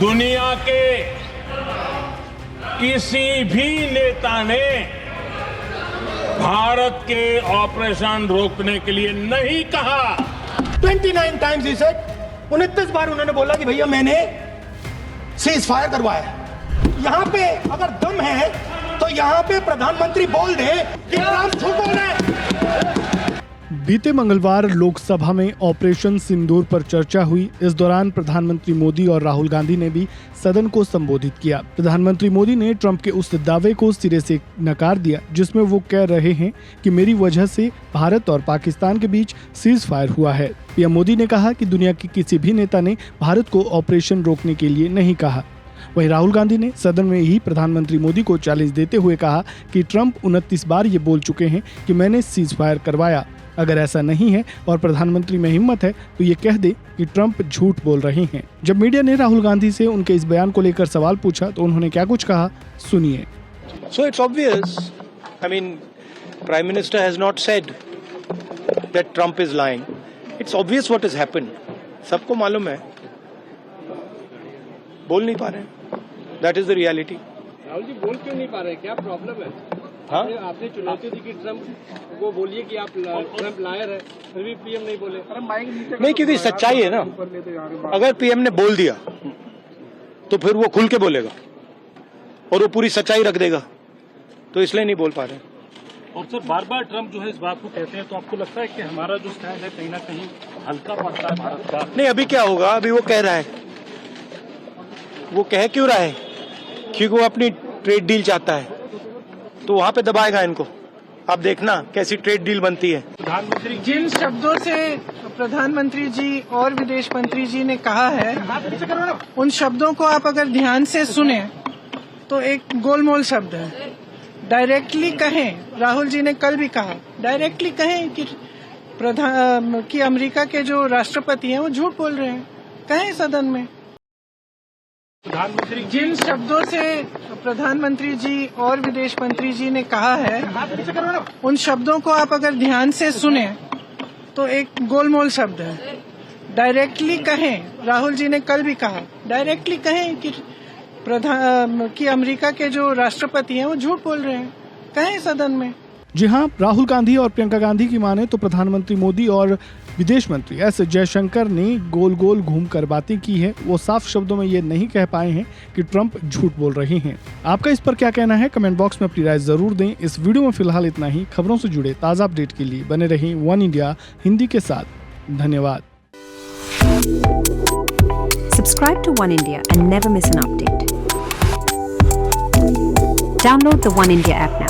दुनिया के किसी भी नेता ने भारत के ऑपरेशन रोकने के लिए नहीं कहा। 29 टाइम्स ही सेड, 29 बार उन्होंने बोला कि भैया मैंने सीज फायर करवाया। यहां पे अगर दम है तो यहां पे प्रधानमंत्री बोल दे कि ट्रंप झूठ बोल रहे हैं। बीते मंगलवार लोकसभा में ऑपरेशन सिंदूर पर चर्चा हुई। इस दौरान प्रधानमंत्री मोदी और राहुल गांधी ने भी सदन को संबोधित किया। प्रधानमंत्री मोदी ने ट्रंप के उस दावे को सिरे से नकार दिया जिसमें वो कह रहे हैं कि मेरी वजह से भारत और पाकिस्तान के बीच सीज फायर हुआ है। पीएम मोदी ने कहा कि दुनिया के किसी भी नेता ने भारत को ऑपरेशन रोकने के लिए नहीं कहा। वहीं राहुल गांधी ने सदन में ही प्रधानमंत्री मोदी को चैलेंज देते हुए कहा कि ट्रंप 29 बार ये बोल चुके हैं कि मैंने सीज फायर करवाया। अगर ऐसा नहीं है और प्रधानमंत्री में हिम्मत है तो ये कह दे कि ट्रंप झूठ बोल रहे हैं। जब मीडिया ने राहुल गांधी से उनके इस बयान को लेकर सवाल पूछा तो उन्होंने क्या कुछ कहा, सुनिए। So it's obvious. I mean, Prime Minister has not said that Trump is lying. It's obvious what has happened. सबको मालूम है, बोल नहीं पा रहे। That is the reality. Rahul ji बोल क्यों नहीं पा रहे, क्या प्रॉब्लम है? हाँ? आपने चुनौती दी कि ट्रंप को बोलिए कि आप ट्रंप लायर है, फिर भी पीएम नहीं बोले। नहीं, क्योंकि सच्चाई है ना। अगर पीएम ने बोल दिया तो फिर वो खुल के बोलेगा और वो पूरी सच्चाई रख देगा, तो इसलिए नहीं बोल पा रहे। और सर बार बार ट्रंप जो है इस बात को कहते हैं, तो आपको लगता है कि हमारा जो स्टैंड है कहीं ना कहीं हल्का पड़ता है भारत का? नहीं, अभी क्या होगा, अभी वो कह रहा है। वो कह क्यों रहा है? क्योंकि वो अपनी ट्रेड डील चाहता है, तो वहां पे दबाएगा इनको। आप देखना कैसी ट्रेड डील बनती है। प्रधानमंत्री जिन शब्दों से प्रधानमंत्री जी और विदेश मंत्री जी ने कहा है, उन शब्दों को आप अगर ध्यान से सुने तो एक गोलमोल शब्द है। डायरेक्टली कहें, राहुल जी ने कल भी कहा, डायरेक्टली कहें कि अमेरिका के जो राष्ट्रपति हैं वो झूठ बोल रहे हैं, कहें सदन में। प्रधानमंत्री जिन शब्दों से प्रधानमंत्री जी और विदेश मंत्री जी ने कहा है, उन शब्दों को आप अगर ध्यान से सुने तो एक गोलमोल शब्द है। डायरेक्टली कहें, राहुल जी ने कल भी कहा, डायरेक्टली कहें कि अमेरिका के जो राष्ट्रपति हैं वो झूठ बोल रहे हैं, कहें सदन में। जी हाँ, राहुल गांधी और प्रियंका गांधी की माने तो प्रधानमंत्री मोदी और विदेश मंत्री एस जयशंकर ने गोल गोल घूमकर बातें की है। वो साफ शब्दों में ये नहीं कह पाए हैं कि ट्रंप झूठ बोल रहे हैं। आपका इस पर क्या कहना है, कमेंट बॉक्स में अपनी राय जरूर दें। इस वीडियो में फिलहाल इतना ही। खबरों से जुड़े ताज़ा अपडेट के लिए बने रहें वन इंडिया हिंदी के साथ। धन्यवाद। Subscribe to One India and never miss an update. Download the One India app now.